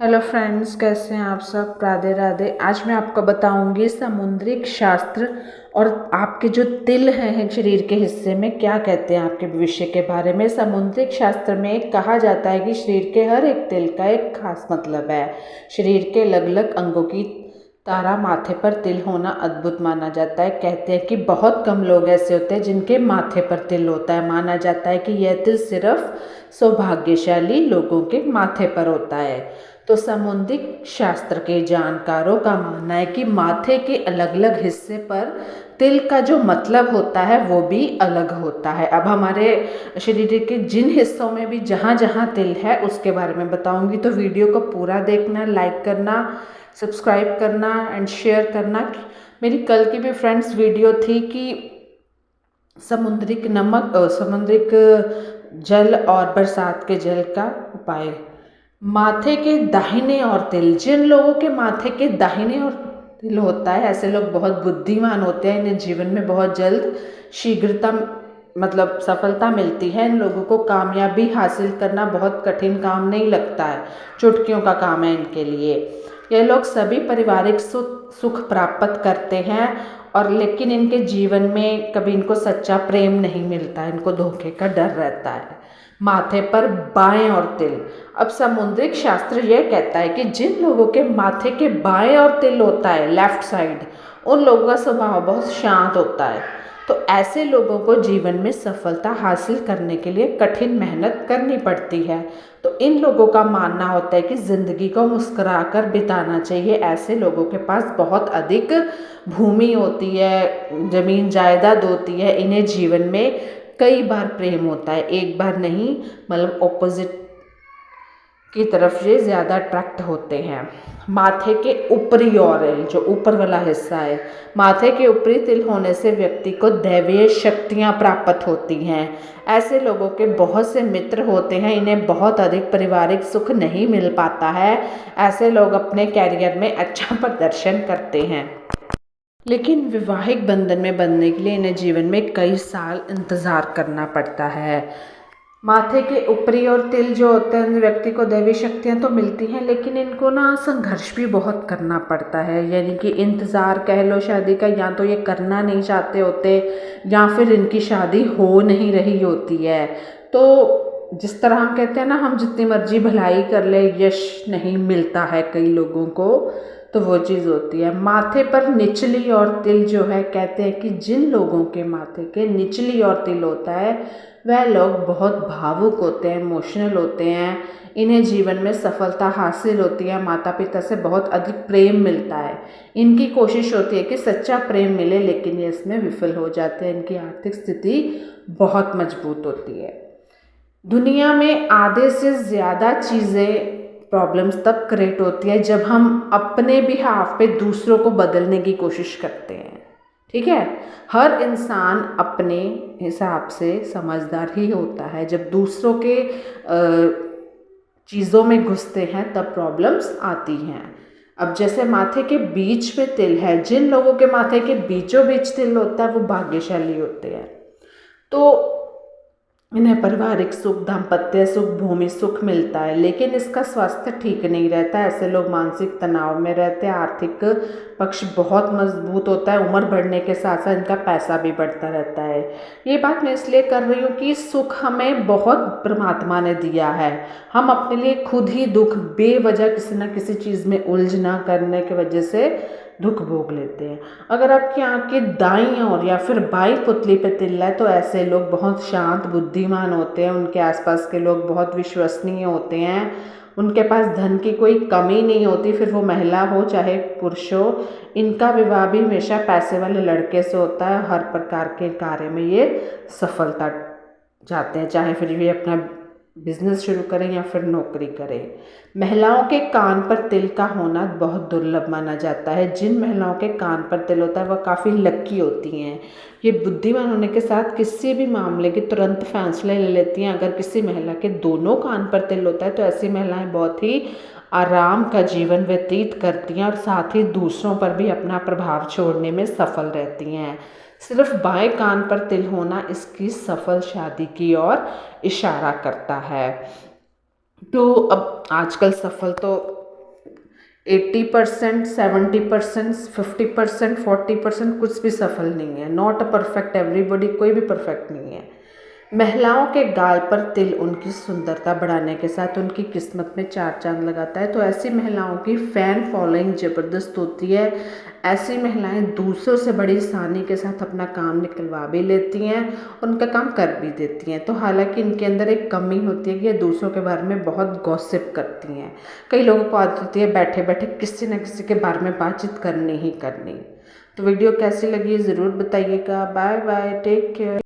Hello friends, कैसे हैं आप सब। राधे राधे। आज मैं आपको बताऊंगी समुद्रिक शास्त्र और आपके जो तिल हैं शरीर के हिस्से में क्या कहते हैं आपके भविष्य के बारे में। समुद्रिक शास्त्र में कहा जाता है कि शरीर के हर एक तिल का एक खास मतलब है। शरीर के अलग अलग अंगों की तारा माथे पर तिल होना अद्भुत माना जाता है। कहते हैं कि बहुत कम लोग ऐसे होते हैं जिनके माथे पर तिल होता है। माना जाता है कि यह तिल सिर्फ सौभाग्यशाली लोगों के माथे पर होता है। तो समुद्रिक शास्त्र के जानकारों का मानना है कि माथे के अलग अलग हिस्से पर तिल का जो मतलब होता है वो भी अलग होता है। अब हमारे शरीर के जिन हिस्सों में भी जहाँ जहाँ तिल है उसके बारे में बताऊंगी, तो वीडियो को पूरा देखना, लाइक करना, सब्सक्राइब करना एंड शेयर करना। मेरी कल की भी फ्रेंड्स वीडियो थी कि समुद्रिक जल और बरसात के जल का उपाय। माथे के दाहिने और तिल, जिन लोगों के माथे के दाहिने और तिल होता है ऐसे लोग बहुत बुद्धिमान होते हैं। इन्हें जीवन में बहुत जल्द शीघ्रता सफलता मिलती है। इन लोगों को कामयाबी हासिल करना बहुत कठिन काम नहीं लगता है, चुटकियों का काम है इनके लिए। ये लोग सभी पारिवारिक सुख प्राप्त करते हैं और लेकिन इनके जीवन में कभी इनको सच्चा प्रेम नहीं मिलता है, इनको धोखे का डर रहता है। माथे पर बाएं और तिल। अब समुद्रिक शास्त्र यह कहता है कि जिन लोगों के माथे के बाएं और तिल होता है, लेफ्ट साइड, उन लोगों का स्वभाव बहुत शांत होता है। तो ऐसे लोगों को जीवन में सफलता हासिल करने के लिए कठिन मेहनत करनी पड़ती है। तो इन लोगों का मानना होता है कि ज़िंदगी को मुस्कुराकर बिताना चाहिए। ऐसे लोगों के पास बहुत अधिक भूमि होती है, ज़मीन जायदाद होती है। इन्हें जीवन में कई बार प्रेम होता है, एक बार नहीं, ऑपोजिट की तरफ ये ज़्यादा अट्रैक्ट होते हैं। माथे के ऊपरी ओरल, जो ऊपर वाला हिस्सा है, माथे के ऊपरी तिल होने से व्यक्ति को दैवीय शक्तियाँ प्राप्त होती हैं। ऐसे लोगों के बहुत से मित्र होते हैं। इन्हें बहुत अधिक पारिवारिक सुख नहीं मिल पाता है। ऐसे लोग अपने कैरियर में अच्छा प्रदर्शन करते हैं, लेकिन वैवाहिक बंधन में बंधने के लिए इन्हें जीवन में कई साल इंतज़ार करना पड़ता है। माथे के ऊपरी और तिल जो होते हैं, व्यक्ति को दैवी शक्तियाँ तो मिलती हैं लेकिन इनको ना संघर्ष भी बहुत करना पड़ता है। यानी कि इंतज़ार कह लो शादी का, या तो ये करना नहीं चाहते होते या फिर इनकी शादी हो नहीं रही होती है। तो जिस तरह हम कहते हैं ना, हम जितनी मर्जी भलाई कर ले यश नहीं मिलता है कई लोगों को, तो वो चीज़ होती है। माथे पर निचली और तिल जो है, कहते हैं कि जिन लोगों के माथे के निचली और तिल होता है वह लोग बहुत भावुक होते हैं, इमोशनल होते हैं। इन्हें जीवन में सफलता हासिल होती है, माता पिता से बहुत अधिक प्रेम मिलता है। इनकी कोशिश होती है कि सच्चा प्रेम मिले, लेकिन ये इसमें विफल हो जाते हैं। इनकी आर्थिक स्थिति बहुत मजबूत होती है। दुनिया में आधे से ज़्यादा चीज़ें प्रॉब्लम्स तब क्रिएट होती है जब हम अपने बिहाफ पे दूसरों को बदलने की कोशिश करते हैं। ठीक है, हर इंसान अपने हिसाब से समझदार ही होता है। जब दूसरों के चीज़ों में घुसते हैं तब प्रॉब्लम्स आती हैं। अब जैसे माथे के बीच में तिल है, जिन लोगों के माथे के बीचों बीच तिल होता है वो भाग्यशाली होते हैं। तो इन्हें पारिवारिक सुख, दाम्पत्य सुख, भूमि सुख मिलता है, लेकिन इसका स्वास्थ्य ठीक नहीं रहता है। ऐसे लोग मानसिक तनाव में रहते हैं। आर्थिक पक्ष बहुत मजबूत होता है। उम्र बढ़ने के साथ साथ इनका पैसा भी बढ़ता रहता है। ये बात मैं इसलिए कर रही हूँ कि सुख हमें बहुत परमात्मा ने दिया है। हम अपने लिए खुद ही दुख बेवजह किसी न किसी चीज़ में उलझ ना करने की वजह से दुख भोग लेते हैं। अगर आपकी आँख की दाईं ओर या फिर बाईं पुतली पे तिल है तो ऐसे लोग बहुत शांत, बुद्धिमान होते हैं। उनके आसपास के लोग बहुत विश्वसनीय होते हैं। उनके पास धन की कोई कमी नहीं होती, फिर वो महिला हो चाहे पुरुष हो। इनका विवाह भी हमेशा पैसे वाले लड़के से होता है। हर प्रकार के कार्य में ये सफलता चाहते हैं, चाहे फिर भी अपना बिजनेस शुरू करें या फिर नौकरी करें। महिलाओं के कान पर तिल का होना बहुत दुर्लभ माना जाता है। जिन महिलाओं के कान पर तिल होता है वह काफ़ी लकी होती हैं। ये बुद्धिमान होने के साथ किसी भी मामले के तुरंत फैसले ले लेती हैं। अगर किसी महिला के दोनों कान पर तिल होता है तो ऐसी महिलाएं बहुत ही आराम का जीवन व्यतीत करती हैं और साथ ही दूसरों पर भी अपना प्रभाव छोड़ने में सफल रहती हैं। सिर्फ बाएं कान पर तिल होना इसकी सफल शादी की ओर इशारा करता है। तो अब आजकल सफल तो 80%, 70%, 50%, 40%, कुछ भी सफल नहीं है। नॉट अ परफेक्ट एवरीबॉडी, कोई भी परफेक्ट नहीं है। महिलाओं के गाल पर तिल उनकी सुंदरता बढ़ाने के साथ उनकी किस्मत में चार चांद लगाता है। तो ऐसी महिलाओं की फ़ैन फॉलोइंग ज़बरदस्त होती है। ऐसी महिलाएं दूसरों से बड़ी आसानी के साथ अपना काम निकलवा भी लेती हैं, उनका काम कर भी देती हैं। तो हालांकि इनके अंदर एक कमी होती है कि ये दूसरों के बारे में बहुत गॉसिप करती हैं। कई लोगों को आदत होती है बैठे बैठे किसी न किसी के बारे में बातचीत करनी ही करनी। तो वीडियो कैसी लगी ज़रूर बताइएगा। Bye bye, take care.